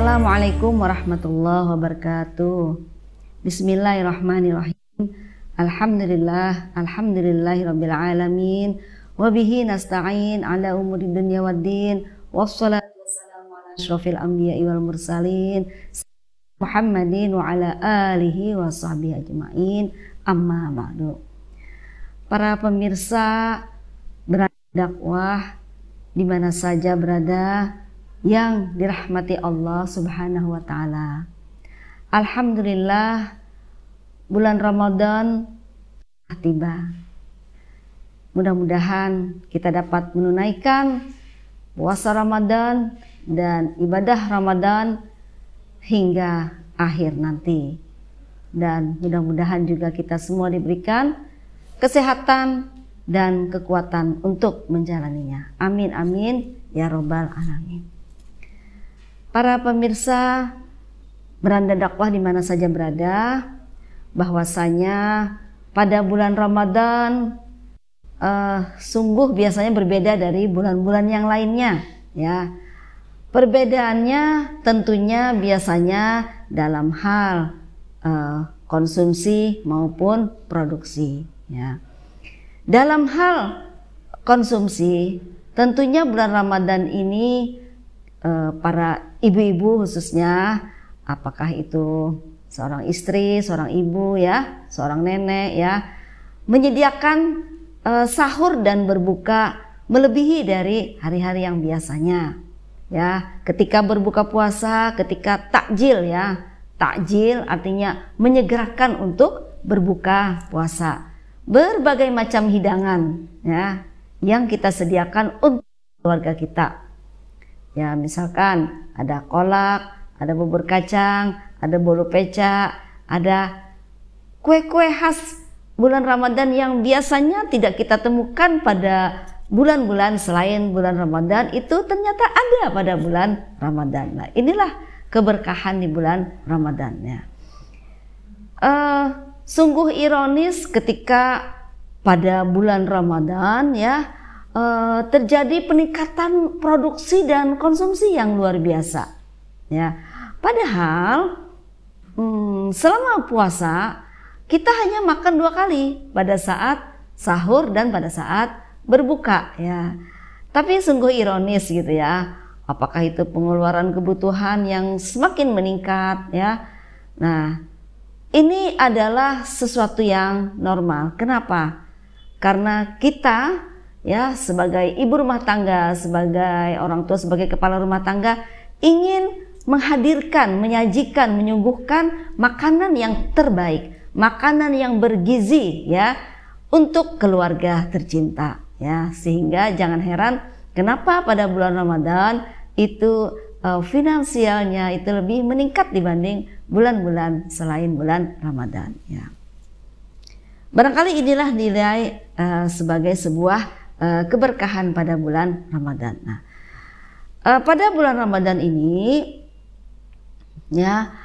Assalamualaikum warahmatullahi wabarakatuh. Bismillahirrahmanirrahim. Alhamdulillahirabbil alamin wa bihi nasta'in ala umuri dunya waddin. Wassalatu wassalamu ala asyrofil anbiya'i wal mursalin Muhammadin wa ala alihi wa sahbihi ajma'in. Amma ba'du. Para pemirsa berdakwah di mana saja berada yang dirahmati Allah Subhanahu wa taala. Alhamdulillah, bulan Ramadan tiba. Mudah-mudahan kita dapat menunaikan puasa Ramadan dan ibadah Ramadan hingga akhir nanti. Dan mudah-mudahan juga kita semua diberikan kesehatan dan kekuatan untuk menjalaninya. Amin amin ya robbal alamin. Para pemirsa beranda dakwah di mana saja berada, bahwasanya pada bulan Ramadan sungguh biasanya berbeda dari bulan-bulan yang lainnya, ya. Perbedaannya tentunya biasanya dalam hal konsumsi maupun produksi, ya. Dalam hal konsumsi, tentunya bulan Ramadan ini para ibu-ibu khususnya, apakah itu seorang istri, seorang ibu, ya, seorang nenek, ya, menyediakan sahur dan berbuka melebihi dari hari-hari yang biasanya, ya. Ketika berbuka puasa, ketika takjil, ya, takjil artinya menyegerakan untuk berbuka puasa, berbagai macam hidangan, ya, yang kita sediakan untuk keluarga kita. Ya, misalkan ada kolak, ada bubur kacang, ada bolu pecak, ada kue-kue khas bulan Ramadan yang biasanya tidak kita temukan pada bulan-bulan selain bulan Ramadan, itu ternyata ada pada bulan Ramadan. Nah, inilah keberkahan di bulan Ramadannya. Sungguh ironis ketika pada bulan Ramadan, ya, terjadi peningkatan produksi dan konsumsi yang luar biasa, ya. Padahal selama puasa kita hanya makan 2 kali, pada saat sahur dan pada saat berbuka, ya. Tapi sungguh ironis gitu, ya. Apakah itu pengeluaran kebutuhan yang semakin meningkat, ya. Nah, ini adalah sesuatu yang normal. Kenapa? Karena kita, ya, sebagai ibu rumah tangga, sebagai orang tua, sebagai kepala rumah tangga, ingin menghadirkan, menyajikan, menyuguhkan makanan yang terbaik, makanan yang bergizi, ya, untuk keluarga tercinta, ya. Sehingga jangan heran kenapa pada bulan Ramadan itu finansialnya itu lebih meningkat dibanding bulan-bulan selain bulan Ramadan, ya. Barangkali inilah nilai sebagai sebuah keberkahan pada bulan Ramadan. Nah, pada bulan Ramadan ini, ya,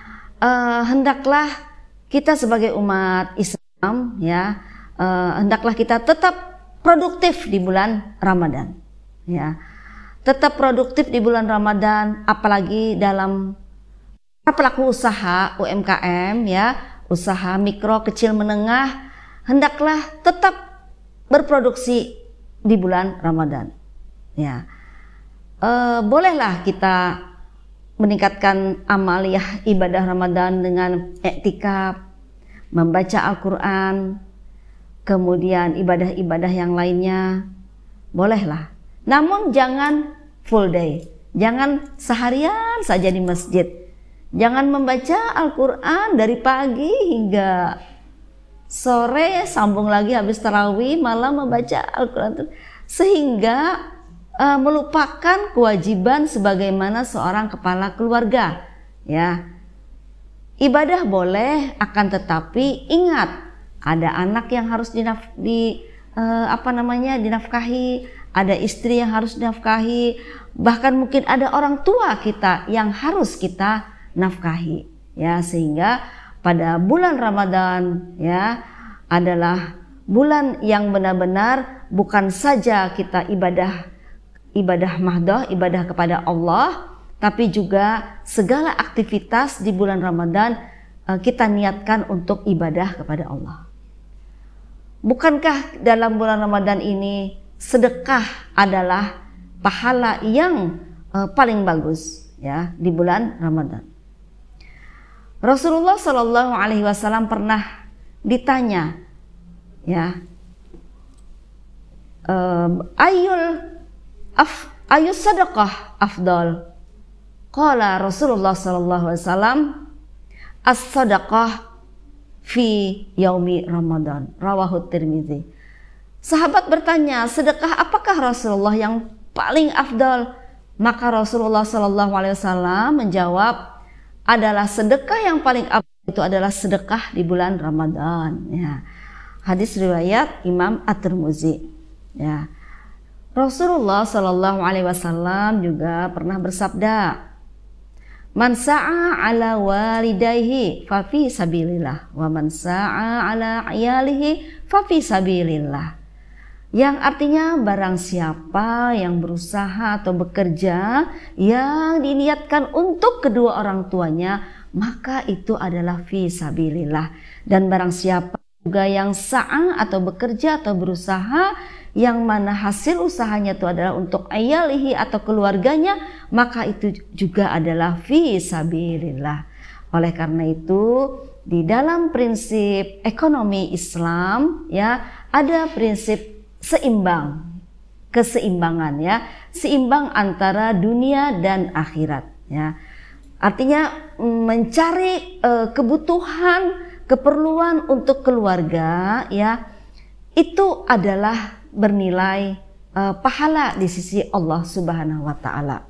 hendaklah kita sebagai umat Islam, ya, hendaklah kita tetap produktif di bulan Ramadan, ya, tetap produktif di bulan Ramadan, apalagi dalam pelaku usaha UMKM, ya, usaha mikro kecil menengah, hendaklah tetap berproduksi di bulan Ramadan, ya. Bolehlah kita meningkatkan amaliyah ibadah Ramadan dengan iktikaf, membaca Al-Quran, kemudian ibadah-ibadah yang lainnya, bolehlah. Namun jangan full day, jangan seharian saja di masjid, jangan membaca Al-Quran dari pagi hingga sore, sambung lagi habis tarawih malah membaca Al-Quran, sehingga melupakan kewajiban sebagaimana seorang kepala keluarga, ya. Ibadah boleh, akan tetapi ingat ada anak yang harus dinafkahi, ada istri yang harus dinafkahi, bahkan mungkin ada orang tua kita yang harus kita nafkahi, ya. Sehingga pada bulan Ramadan, ya, adalah bulan yang benar-benar bukan saja kita ibadah mahdoh, ibadah kepada Allah, tapi juga segala aktivitas di bulan Ramadan kita niatkan untuk ibadah kepada Allah. Bukankah dalam bulan Ramadan ini sedekah adalah pahala yang paling bagus ya di bulan Ramadan? Rasulullah Shallallahu Alaihi Wasallam pernah ditanya, ya, ayus sadaqah afdal? Qala Rasulullah Shallallahu Alaihi Wasallam, as-sadaqah fi yaumi Ramadan. Rawahu Tirmidzi. Sahabat bertanya, sedekah apakah Rasulullah yang paling afdal? Maka Rasulullah Shallallahu Alaihi Wasallam menjawab, adalah sedekah yang paling afdal itu adalah sedekah di bulan Ramadan. Ya. Hadis riwayat Imam At-Tirmidzi. Ya. Rasulullah Shallallahu Alaihi Wasallam juga pernah bersabda, man sa'a ala walidayhi fa fi sabilillah wa man sa'a ala ayalihi fa fi sabilillah. Yang artinya barang siapa yang berusaha atau bekerja yang diniatkan untuk kedua orang tuanya, maka itu adalah fi sabilillah. Dan barang siapa juga yang sa'a atau bekerja atau berusaha yang mana hasil usahanya itu adalah untuk ayalihi atau keluarganya, maka itu juga adalah fi sabilillah. Oleh karena itu, di dalam prinsip ekonomi Islam ya ada prinsip keseimbangan ya, seimbang antara dunia dan akhirat ya. Artinya mencari kebutuhan, keperluan untuk keluarga ya, itu adalah bernilai pahala di sisi Allah Subhanahu wa taala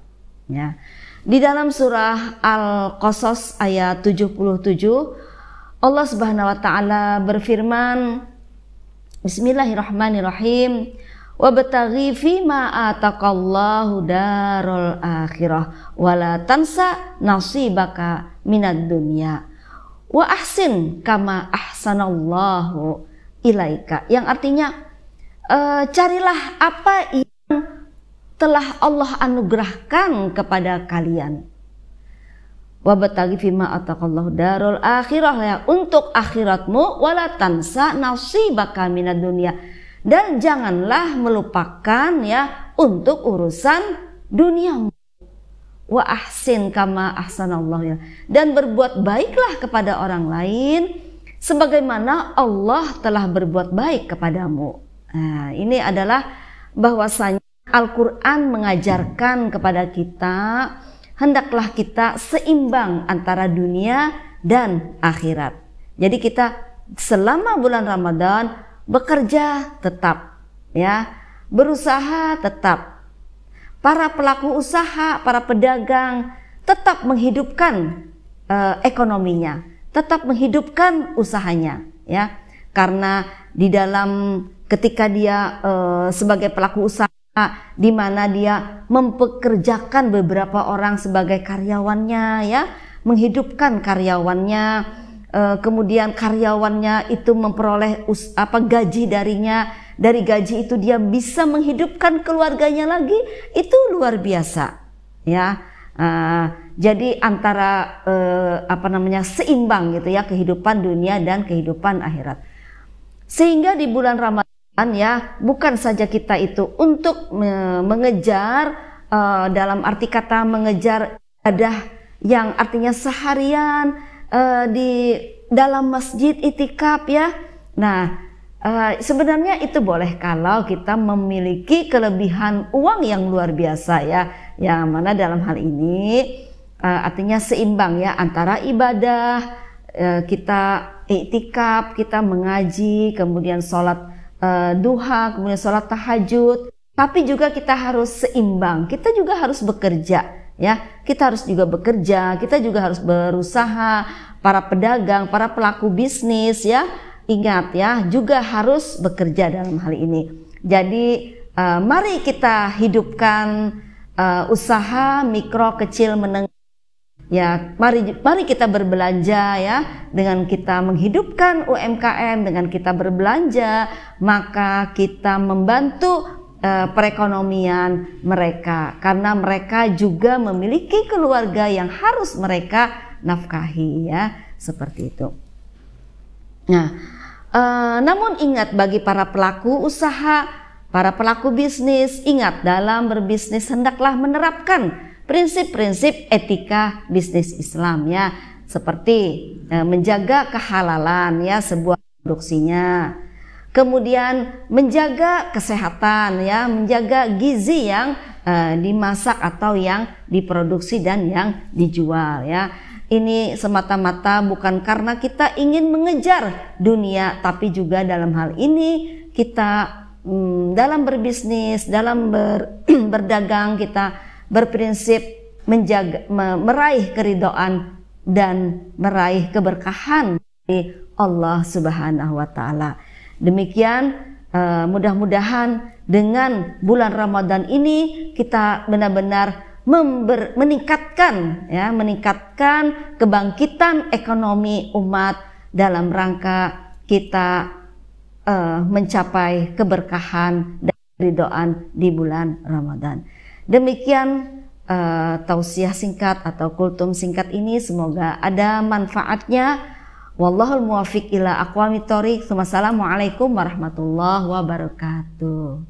ya. Di dalam surah Al-Qasas ayat 77 Allah Subhanahu wa taala berfirman, Bismillahirrahmanirrahim. Wabtaghi fima ataqallahu darul akhirah wala tansa nasibaka minad dunya wa ahsin kama ahsanallahu ilaika. Yang artinya carilah apa yang telah Allah anugerahkan kepada kalian. Wabtaghi fima ataqallahu darul akhirah, ya, untuk akhiratmu, wala tansa nasibaka minad dunya, dan janganlah melupakan ya untuk urusan duniamu. Wa ahsin kama ahsanallahu ya, dan berbuat baiklah kepada orang lain sebagaimana Allah telah berbuat baik kepadamu. Nah, ini adalah bahwasanya Al-Quran mengajarkan kepada kita hendaklah kita seimbang antara dunia dan akhirat. Jadi kita selama bulan Ramadan bekerja tetap ya, berusaha tetap. Para pelaku usaha, para pedagang tetap menghidupkan ekonominya, tetap menghidupkan usahanya ya. Karena di dalam ketika dia sebagai pelaku usaha di mana dia mempekerjakan beberapa orang sebagai karyawannya ya, menghidupkan karyawannya, kemudian karyawannya itu memperoleh gaji darinya, dari gaji itu dia bisa menghidupkan keluarganya lagi, itu luar biasa ya. Jadi antara seimbang gitu ya, kehidupan dunia dan kehidupan akhirat. Sehingga di bulan Ramadan ya, bukan saja kita itu untuk mengejar dalam arti kata mengejar ibadah yang artinya seharian di dalam masjid itikaf ya. Nah, sebenarnya itu boleh kalau kita memiliki kelebihan uang yang luar biasa ya, yang mana dalam hal ini artinya seimbang ya antara ibadah kita iktikaf, kita mengaji, kemudian sholat duha, kemudian sholat tahajud, tapi juga kita harus seimbang. Kita juga harus bekerja ya, kita harus juga bekerja, kita juga harus berusaha. Para pedagang, para pelaku bisnis ya, ingat ya, juga harus bekerja dalam hal ini. Jadi mari kita hidupkan usaha mikro, kecil, menengah ya. Mari kita berbelanja ya, dengan kita menghidupkan UMKM, dengan kita berbelanja maka kita membantu perekonomian mereka, karena mereka juga memiliki keluarga yang harus mereka nafkahi, ya, seperti itu. Nah, namun ingat, bagi para pelaku usaha, para pelaku bisnis, ingat, dalam berbisnis hendaklah menerapkan prinsip-prinsip etika bisnis Islam, ya, seperti menjaga kehalalan, ya, sebuah produksinya. Kemudian menjaga kesehatan, ya, menjaga gizi yang dimasak atau yang diproduksi dan yang dijual, ya. Ini semata-mata bukan karena kita ingin mengejar dunia, tapi juga dalam hal ini kita dalam berbisnis, dalam berdagang, kita berprinsip menjaga, meraih keridhaan dan meraih keberkahan dari Allah Subhanahu wa taala. Demikian, mudah-mudahan dengan bulan Ramadan ini kita benar-benar meningkatkan kebangkitan ekonomi umat dalam rangka kita mencapai keberkahan dan keridhaan di bulan Ramadan. Demikian tausiah singkat atau kultum singkat ini, semoga ada manfaatnya. Wallahul muwaffiq ila aqwamit thoriq. Wassalamualaikum warahmatullahi wabarakatuh.